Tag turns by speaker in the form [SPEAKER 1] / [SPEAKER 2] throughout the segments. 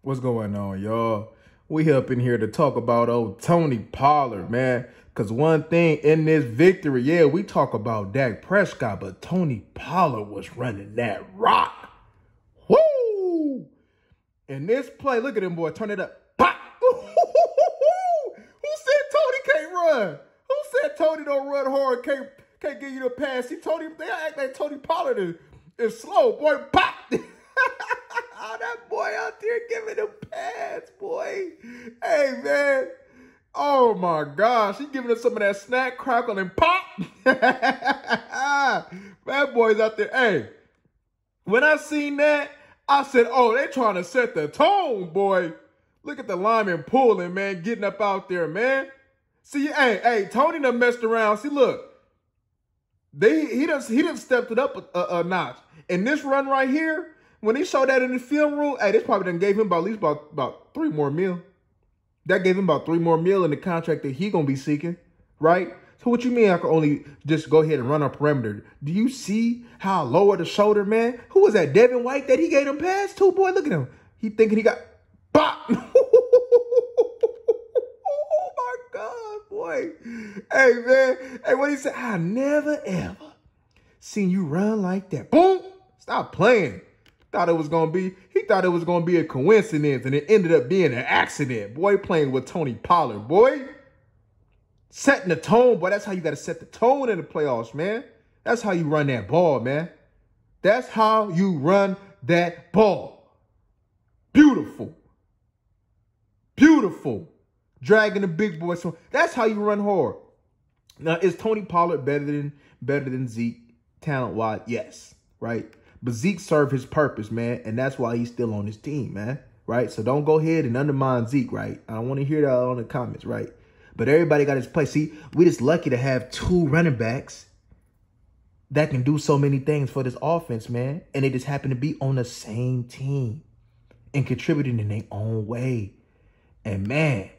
[SPEAKER 1] What's going on, y'all? We up in here to talk about old Tony Pollard, man. Because one thing in this victory, yeah, we talk about Dak Prescott, but Tony Pollard was running that rock. Woo! In this play, look at him, boy. Turn it up. Pop! Who said Tony can't run? Who said Tony don't run hard, can't give you the pass? They act like Tony Pollard is slow, boy. Pop! Oh, that boy out there giving them pass, boy. Hey, man. Oh, my gosh. He giving us some of that snack, crackle, and pop. That boy's out there. Hey, when I seen that, I said, oh, they trying to set the tone, boy. Look at the lineman pulling, man, getting up out there, man. See, hey, Tony done messed around. See, look. He done stepped it up a notch. And this run right here, when he showed that in the film room, hey, this probably done gave him at least about $3 more mil. That gave him about $3 more mil in the contract that he gonna be seeking, right? So what you mean I could only just go ahead and run a perimeter? Do you see how I lowered the shoulder, man? Who was that, Devin White, that he gave him pass to? Boy, look at him. He thinking he got bop. Oh my God, boy. Hey, man. Hey, what he said? I never ever seen you run like that. Boom. Stop playing. He thought it was gonna be a coincidence, and it ended up being an accident. Boy, playing with Tony Pollard, boy. Setting the tone, boy. That's how you gotta set the tone in the playoffs, man. That's how you run that ball, man. That's how you run that ball. Beautiful. Beautiful. Dragging the big boy. So that's how you run hard. Now, is Tony Pollard better than Zeke talent-wise? Yes, right? But Zeke served his purpose, man, and that's why he's still on his team, man, right? So don't go ahead and undermine Zeke, right? I don't want to hear that on the comments, right? But everybody got his place. See, we're just lucky to have two running backs that can do so many things for this offense, man, and they just happen to be on the same team and contributing in their own way. And, man,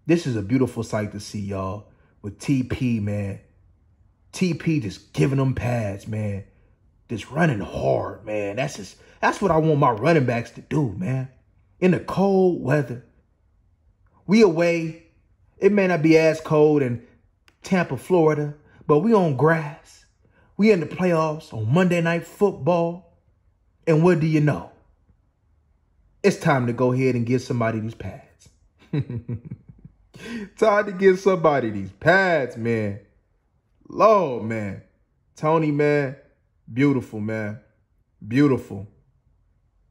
[SPEAKER 1] this is a beautiful sight to see, y'all, with TP, man. TP just giving them pads, man. Just running hard, man. That's what I want my running backs to do, man. In the cold weather. We away. It may not be as cold in Tampa, Florida, but we on grass. We in the playoffs on Monday Night Football. And what do you know? It's time to go ahead and give somebody these pads. Time to give somebody these pads, man. Lord, man. Tony, man. Beautiful, man. Beautiful.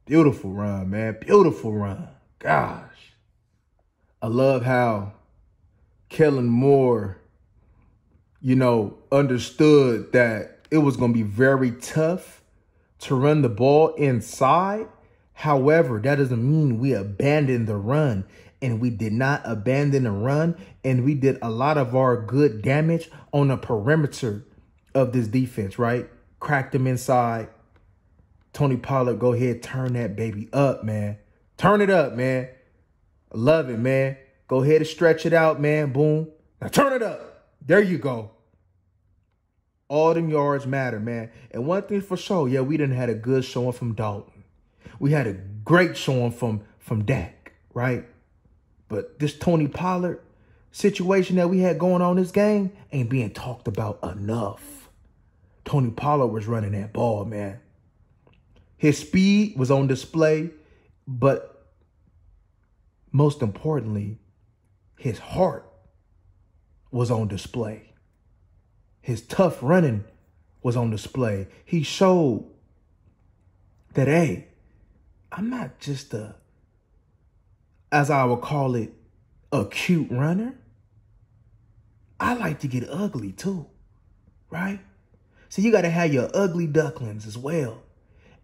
[SPEAKER 1] Beautiful run, man. Beautiful run. Gosh. I love how Kellen Moore, understood that it was going to be very tough to run the ball inside. However, that doesn't mean we abandoned the run. And we did not abandon the run. And we did a lot of our good damage on the perimeter of this defense, right? Cracked them inside. Tony Pollard, go ahead, turn that baby up, man. Turn it up, man. I love it, man. Go ahead and stretch it out, man. Boom. Now turn it up. There you go. All them yards matter, man. And one thing for sure, yeah, we didn't had a good showing from Dalton. We had a great showing from Dak, right? But this Tony Pollard situation that we had going on this game ain't being talked about enough. Tony Pollard was running that ball, man. His speed was on display, but most importantly, his heart was on display. His tough running was on display. He showed that, hey, I'm not just as I would call it, a cute runner. I like to get ugly too, right? So you got to have your ugly ducklings as well.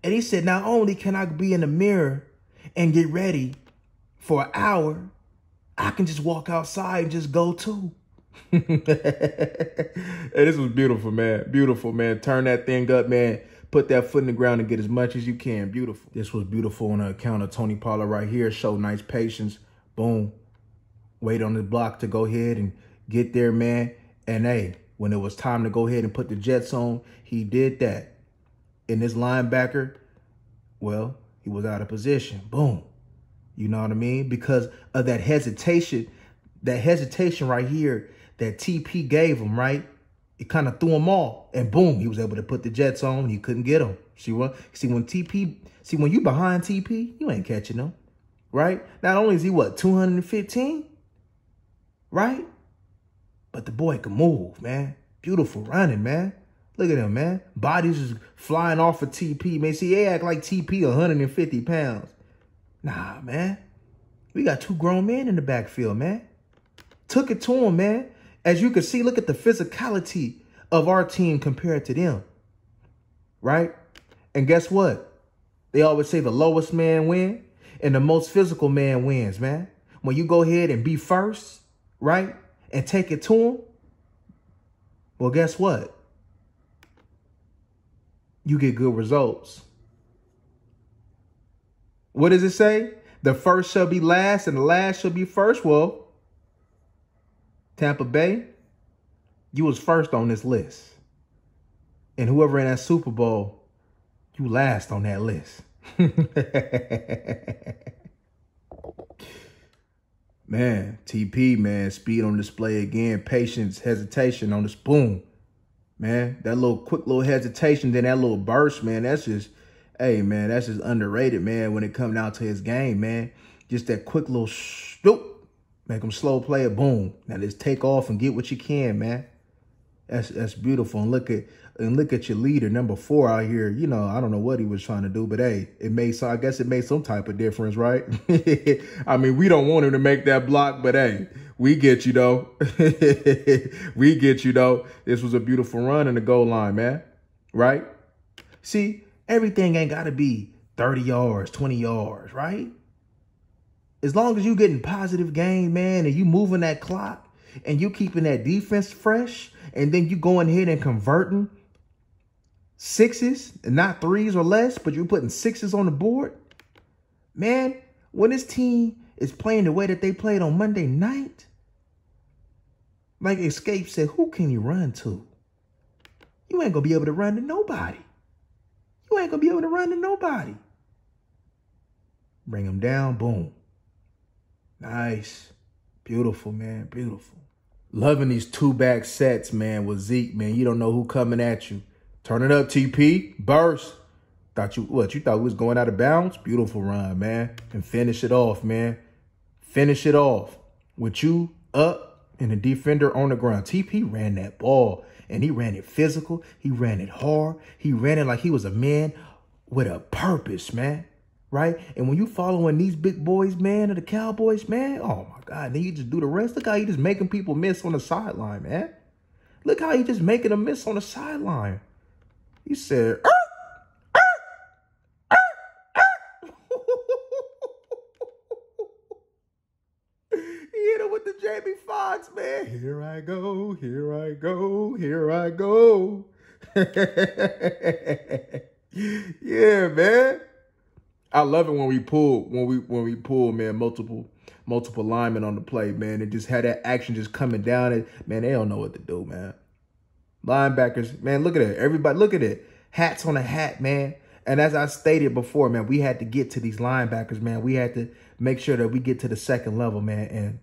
[SPEAKER 1] And he said, not only can I be in the mirror and get ready for an hour, I can just walk outside and just go too. Hey, this was beautiful, man. Beautiful, man. Turn that thing up, man. Put that foot in the ground and get as much as you can. Beautiful. This was beautiful on the account of Tony Pollard right here. Show nice patience. Boom. Wait on the block to go ahead and get there, man. And, hey, when it was time to go ahead and put the Jets on, he did that. And this linebacker, well, he was out of position. Boom. You know what I mean? Because of that hesitation right here that TP gave him, right? It kind of threw him off, and boom, he was able to put the Jets on. He couldn't get him. See when you behind TP, you ain't catching him, right? Not only is he 215, right? But the boy can move, man. Beautiful running, man. Look at him, man. Bodies is flying off of TP, man. See, they act like TP 150 pounds. Nah, man. We got two grown men in the backfield, man. Took it to him, man. As you can see, look at the physicality of our team compared to them. Right? And guess what? They always say the lowest man wins and the most physical man wins, man. When you go ahead and be first, right? And take it to them, well, guess what? You get good results. What does it say? The first shall be last and the last shall be first. Well, Tampa Bay, you was first on this list. And whoever in that Super Bowl, you last on that list. Man, TP, man, speed on display again. Patience, hesitation on the spoon. Man, that quick little hesitation, then that little burst, man, that's just, hey, man, that's just underrated, man, when it comes down to his game, man. Just that quick little swoop, make him slow play it, boom. Now just take off and get what you can, man. That's beautiful. And look at your leader, number 4 out here. You know, I don't know what he was trying to do, but hey, I guess it made some type of difference, right? I mean, we don't want him to make that block, but hey, we get you though. We get you though. This was a beautiful run in the goal line, man. Right? See, everything ain't got to be 30 yards, 20 yards, right? As long as you getting positive gain, man, and you moving that clock and you keeping that defense fresh, and then you going ahead and converting 6s and not 3s or less, but you're putting 6s on the board, man, when this team is playing the way that they played on Monday night, like Escape said, who can you run to? You ain't going to be able to run to nobody. You ain't going to be able to run to nobody. Bring them down, boom. Nice. Beautiful, man, beautiful. Loving these 2-back sets, man, with Zeke, man. You don't know who coming at you. Turn it up, TP. Burst. You thought we was going out of bounds? Beautiful run, man. And finish it off, man. Finish it off. With you up and the defender on the ground. TP ran that ball, and he ran it physical. He ran it hard. He ran it like he was a man with a purpose, man. Right? And when you following these big boys, man, of the Cowboys, man, oh, my God, then you just do the rest. Look how you just making people miss on the sideline, man. Look how you just making them miss on the sideline. He said, he hit him with the Jamie Foxx, man. Here I go, here I go, here I go. Yeah, man. I love it when we pull, man, multiple linemen on the play, man, and just had that action just coming down. And man, they don't know what to do, man. Linebackers, man, look at it. Everybody, look at it. Hats on a hat, man. And as I stated before, man, we had to get to these linebackers, man. We had to make sure that we get to the second level, man. And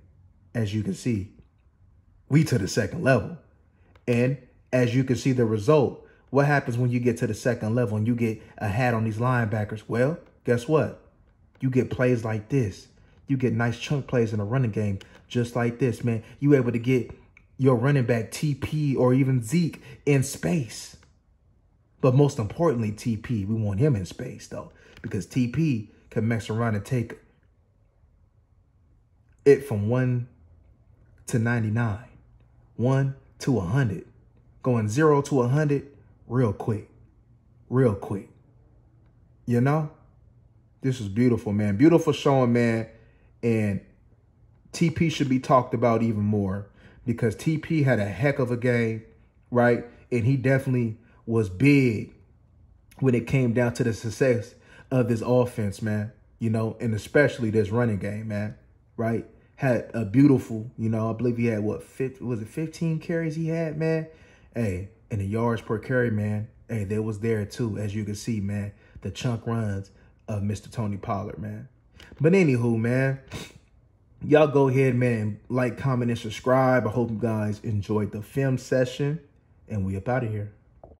[SPEAKER 1] as you can see, we to the second level. And as you can see the result, what happens when you get to the second level and you get a hat on these linebackers? Well, guess what? You get plays like this. You get nice chunk plays in a running game just like this, man. You able to get your running back TP or even Zeke in space. But most importantly, TP, we want him in space, though, because TP can mess around and take it from 1 to 99, 1 to 100, going 0 to 100 real quick, real quick. You know? This is beautiful, man. Beautiful showing, man. And TP should be talked about even more because TP had a heck of a game, right? And he definitely was big when it came down to the success of this offense, man. You know, and especially this running game, man, right? Had a beautiful, you know, I believe he had, what, 15 carries he had, man? Hey, and the yards per carry, man, hey, they was there too, as you can see, man. The chunk runs of Mr. Tony Pollard, man. But anywho, man, y'all go ahead, man, like, comment, and subscribe. I hope you guys enjoyed the film session, and we up out of here.